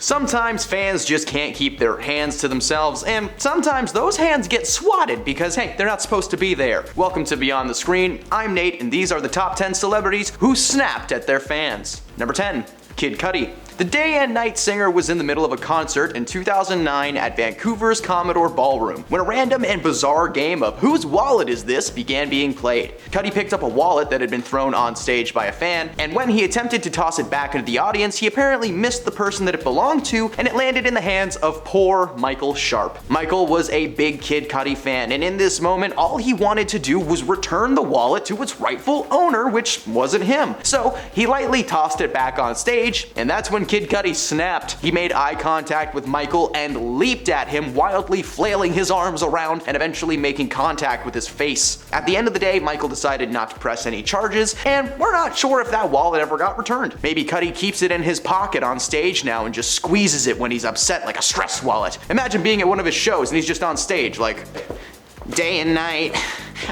Sometimes fans just can't keep their hands to themselves, and sometimes those hands get swatted because, hey, they're not supposed to be there. Welcome to Beyond the Screen. I'm Nate, and these are the top 10 celebrities who snapped at their fans. Number 10, Kid Cudi. The day and night singer was in the middle of a concert in 2009 at Vancouver's Commodore Ballroom when a random and bizarre game of Whose Wallet Is This began being played. Cudi picked up a wallet that had been thrown on stage by a fan, and when he attempted to toss it back into the audience, he apparently missed the person that it belonged to, and it landed in the hands of poor Michael Sharp. Michael was a big Kid Cudi fan, and in this moment, all he wanted to do was return the wallet to its rightful owner, which wasn't him. So he lightly tossed it back on stage, and that's when Kid Cudi snapped. He made eye contact with Michael and leaped at him, wildly flailing his arms around and eventually making contact with his face. At the end of the day, Michael decided not to press any charges, and we're not sure if that wallet ever got returned. Maybe Cudi keeps it in his pocket on stage now and just squeezes it when he's upset like a stress wallet. Imagine being at one of his shows and he's just on stage like, day and night,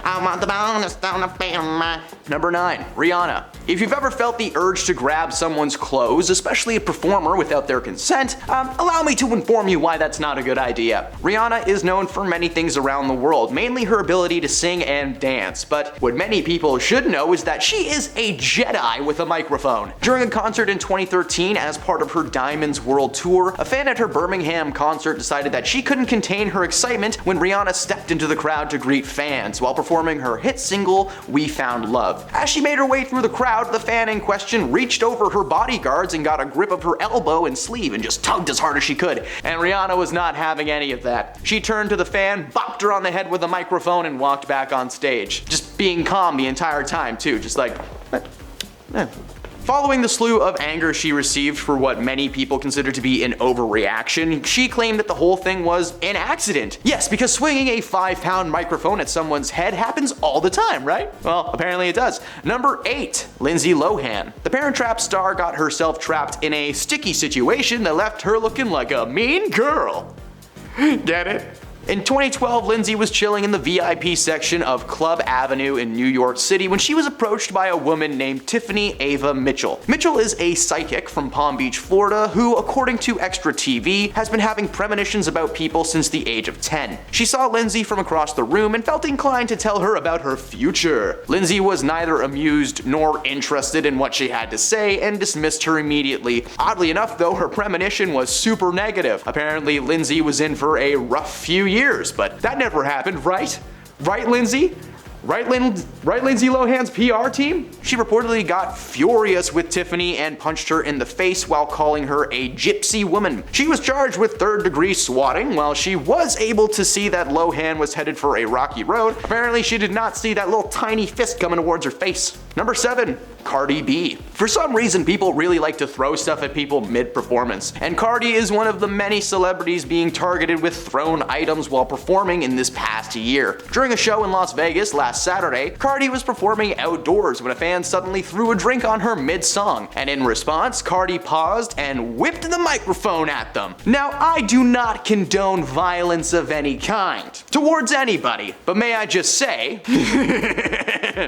I want the bonus down the family. Number 9, Rihanna. If you've ever felt the urge to grab someone's clothes, especially a performer without their consent, allow me to inform you why that's not a good idea. Rihanna is known for many things around the world, mainly her ability to sing and dance, but what many people should know is that she is a Jedi with a microphone. During a concert in 2013 as part of her Diamonds World Tour, a fan at her Birmingham concert decided that she couldn't contain her excitement when Rihanna stepped into the crowd to greet fans while performing her hit single, We Found Love. As she made her way through the crowd, the fan in question reached over her bodyguards and got a grip of her elbow and sleeve and just tugged as hard as she could. And Rihanna was not having any of that. She turned to the fan, bopped her on the head with a microphone, and walked back on stage. Just being calm the entire time too, just like, eh. Following the slew of anger she received for what many people consider to be an overreaction, she claimed that the whole thing was an accident. Yes, because swinging a 5-pound microphone at someone's head happens all the time, right? Well, apparently it does. Number 8, Lindsey Lohan. The Parent Trap star got herself trapped in a sticky situation that left her looking like a mean girl. Get it? In 2012, Lindsey was chilling in the VIP section of Club Avenue in New York City when she was approached by a woman named Tiffany Ava Mitchell. Mitchell is a psychic from Palm Beach, Florida, who, according to Extra TV, has been having premonitions about people since the age of 10. She saw Lindsey from across the room and felt inclined to tell her about her future. Lindsey was neither amused nor interested in what she had to say and dismissed her immediately. Oddly enough, though, her premonition was super negative. Apparently, Lindsey was in for a rough few years, but that never happened, right? Right, Lindsey? Right, Lindsey Lohan's PR team? She reportedly got furious with Tiffany and punched her in the face while calling her a gypsy woman. She was charged with third-degree swatting. While she was able to see that Lohan was headed for a rocky road, apparently she did not see that little tiny fist coming towards her face. Number 7, Cardi B. For some reason, people really like to throw stuff at people mid-performance, and Cardi is one of the many celebrities being targeted with thrown items while performing in this past year. During a show in Las Vegas last Saturday, Cardi was performing outdoors when a fan suddenly threw a drink on her mid-song, and in response, Cardi paused and whipped the microphone at them. Now, I do not condone violence of any kind towards anybody, but may I just say,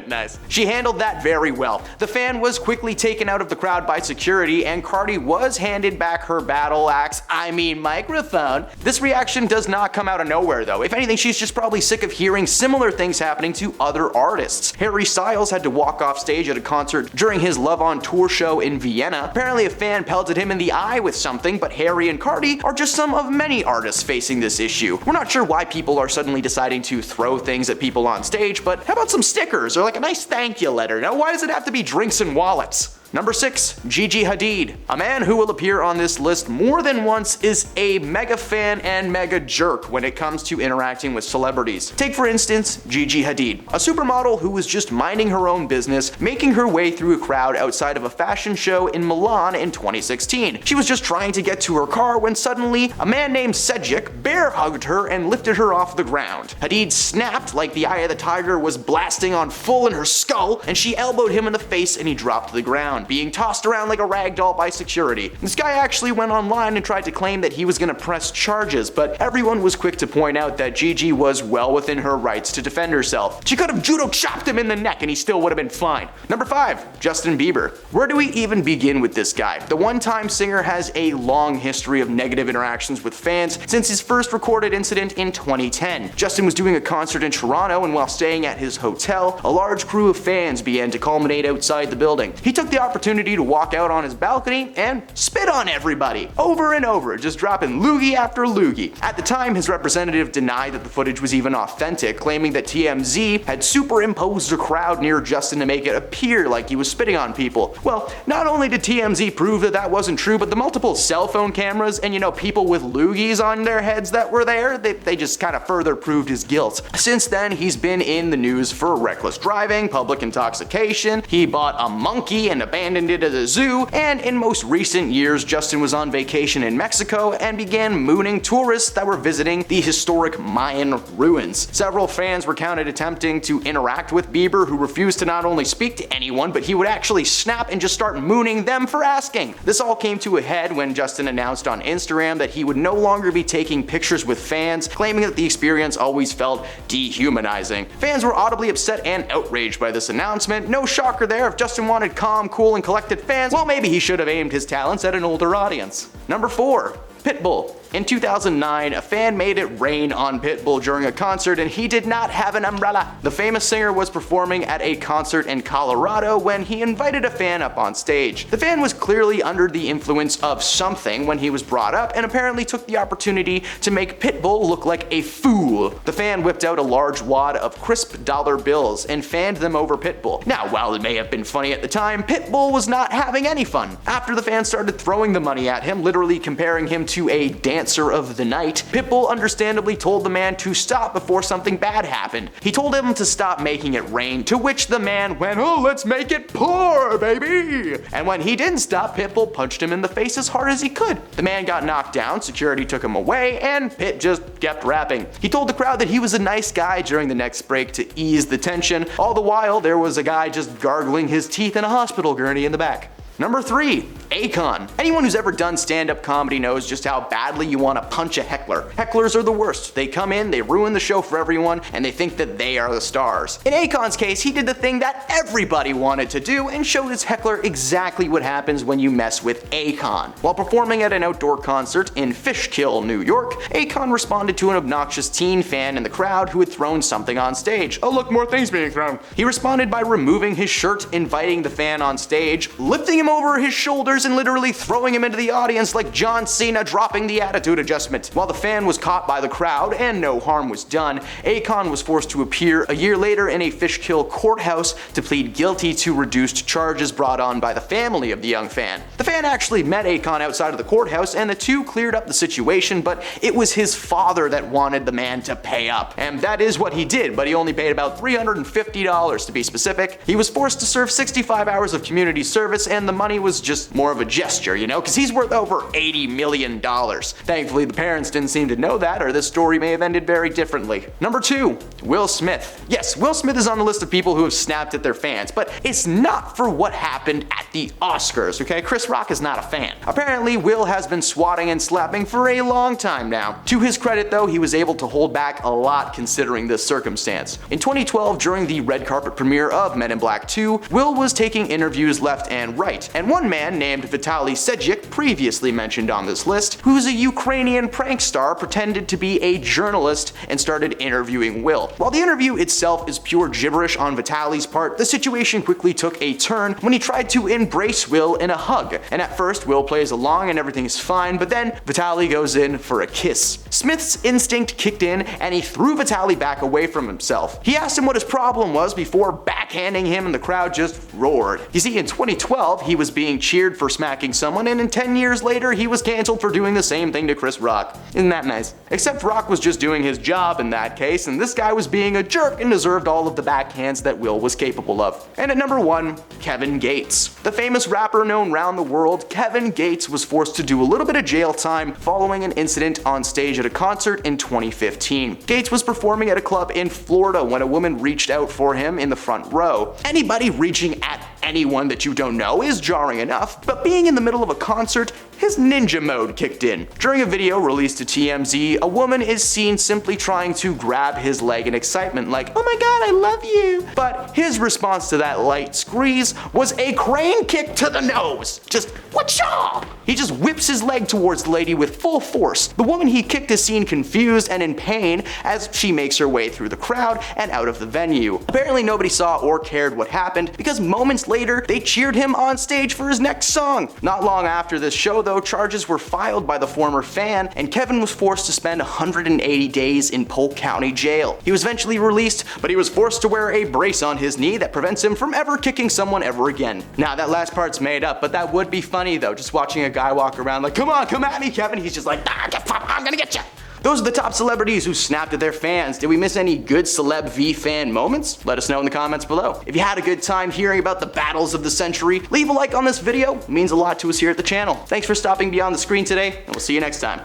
nice. She handled that very well. The fan was quickly taken out of the crowd by security, and Cardi was handed back her battle axe, microphone. This reaction does not come out of nowhere though. If anything, she's just probably sick of hearing similar things happening to other artists. Harry Styles had to walk off stage at a concert during his Love on Tour show in Vienna. Apparently a fan pelted him in the eye with something, but Harry and Cardi are just some of many artists facing this issue. We're not sure why people are suddenly deciding to throw things at people on stage, but how about some stickers or like a nice thank you letter? Now, why does it have to be drinks and wallets? Number 6, Gigi Hadid. A man who will appear on this list more than once is a mega fan and mega jerk when it comes to interacting with celebrities. Take for instance, Gigi Hadid, a supermodel who was just minding her own business, making her way through a crowd outside of a fashion show in Milan in 2016. She was just trying to get to her car when suddenly a man named Cedric bear hugged her and lifted her off the ground. Hadid snapped like the eye of the tiger was blasting on full in her skull, and she elbowed him in the face and he dropped to the ground. ground, being tossed around like a rag doll by security. This guy actually went online and tried to claim that he was gonna press charges, but everyone was quick to point out that Gigi was well within her rights to defend herself. She could have judo chopped him in the neck and he still would have been fine. Number 5, Justin Bieber. Where do we even begin with this guy? The one-time singer has a long history of negative interactions with fans since his first recorded incident in 2010. Justin was doing a concert in Toronto, and while staying at his hotel, a large crew of fans began to culminate outside the building. He took the opportunity to walk out on his balcony and spit on everybody, over and over, just dropping loogie after loogie. At the time, his representative denied that the footage was even authentic, claiming that TMZ had superimposed a crowd near Justin to make it appear like he was spitting on people. Well, not only did TMZ prove that that wasn't true, but the multiple cell phone cameras and, people with loogies on their heads that were there, they just kind of further proved his guilt. Since then, he's been in the news for reckless driving, public intoxication, he bought a monkey and abandoned it at a zoo, and in most recent years, Justin was on vacation in Mexico and began mooning tourists that were visiting the historic Mayan ruins. Several fans were counted attempting to interact with Bieber, who refused to not only speak to anyone, but he would actually snap and just start mooning them for asking. This all came to a head when Justin announced on Instagram that he would no longer be taking pictures with fans, claiming that the experience always felt dehumanizing. Fans were audibly upset and outraged by this announcement. No shocker there. If Justin wanted calm, cool, and collected fans, well, maybe he should have aimed his talents at an older audience. Number 4, Pitbull. In 2009, a fan made it rain on Pitbull during a concert and he did not have an umbrella. The famous singer was performing at a concert in Colorado when he invited a fan up on stage. The fan was clearly under the influence of something when he was brought up and apparently took the opportunity to make Pitbull look like a fool. The fan whipped out a large wad of crisp dollar bills and fanned them over Pitbull. Now, while it may have been funny at the time, Pitbull was not having any fun. After the fan started throwing the money at him, literally comparing him to a dancer of the night, Pitbull understandably told the man to stop before something bad happened. He told him to stop making it rain, to which the man went, "Oh, let's make it pour, baby!" And when he didn't stop, Pitbull punched him in the face as hard as he could. The man got knocked down, security took him away, and Pitt just kept rapping. He told the crowd that he was a nice guy during the next break to ease the tension. All the while, there was a guy just gargling his teeth in a hospital gurney in the back. Number 3, Akon. Anyone who's ever done stand-up comedy knows just how badly you want to punch a heckler. Hecklers are the worst. They come in, they ruin the show for everyone, and they think that they are the stars. In Akon's case, he did the thing that everybody wanted to do and showed his heckler exactly what happens when you mess with Akon. While performing at an outdoor concert in Fishkill, New York, Akon responded to an obnoxious teen fan in the crowd who had thrown something on stage. Oh look, more things being thrown. He responded by removing his shirt, inviting the fan on stage, lifting him over his shoulders and literally throwing him into the audience like John Cena dropping the attitude adjustment. While the fan was caught by the crowd and no harm was done, Akon was forced to appear a year later in a Fishkill courthouse to plead guilty to reduced charges brought on by the family of the young fan. The fan actually met Akon outside of the courthouse and the two cleared up the situation, but it was his father that wanted the man to pay up. And that is what he did, but he only paid about $350 to be specific. He was forced to serve 65 hours of community service, and the money was just more of a gesture, because he's worth over $80 million. Thankfully, the parents didn't seem to know that, or this story may have ended very differently. Number 2, Will Smith. Yes, Will Smith is on the list of people who have snapped at their fans, but it's not for what happened at the Oscars, okay? Chris Rock is not a fan. Apparently, Will has been swatting and slapping for a long time now. To his credit, though, he was able to hold back a lot considering this circumstance. In 2012, during the red carpet premiere of Men in Black 2, Will was taking interviews left and right, and one man named Vitaly Sedgwick, previously mentioned on this list, who's a Ukrainian prank star, pretended to be a journalist and started interviewing Will. While the interview itself is pure gibberish on Vitaly's part, the situation quickly took a turn when he tried to embrace Will in a hug. And at first, Will plays along and everything is fine, but then Vitaly goes in for a kiss. Smith's instinct kicked in and he threw Vitaly back away from himself. He asked him what his problem was before backhanding him, and the crowd just roared. You see, in 2012, he was being cheered for smacking someone, and 10 years later, he was canceled for doing the same thing to Chris Rock. Isn't that nice? Except Rock was just doing his job in that case, and this guy was being a jerk and deserved all of the backhands that Will was capable of. And at number 1, Kevin Gates. The famous rapper known around the world, Kevin Gates was forced to do a little bit of jail time following an incident on stage at a concert in 2015. Gates was performing at a club in Florida when a woman reached out for him in the front row. Anybody reaching at anyone that you don't know is jarring enough, but being in the middle of a concert, his ninja mode kicked in. During a video released to TMZ, a woman is seen simply trying to grab his leg in excitement like, "Oh my god, I love you." But his response to that light squeeze was a crane kick to the nose. Just whatcha! He just whips his leg towards the lady with full force. The woman he kicked is seen confused and in pain as she makes her way through the crowd and out of the venue. Apparently nobody saw or cared what happened because moments later they cheered him on stage for his next song. Not long after this show though, charges were filed by the former fan and Kevin was forced to spend 180 days in Polk County jail. He was eventually released, but he was forced to wear a brace on his knee that prevents him from ever kicking someone ever again. Now that last part's made up, but that would be funny though, just watching a guy walk around like, "Come on, come at me, Kevin." He's just like, "I'm gonna get you." Those are the top celebrities who snapped at their fans. Did we miss any good celeb v fan moments? Let us know in the comments below. If you had a good time hearing about the battles of the century, leave a like on this video. It means a lot to us here at the channel. Thanks for stopping beyond the screen today, and we'll see you next time.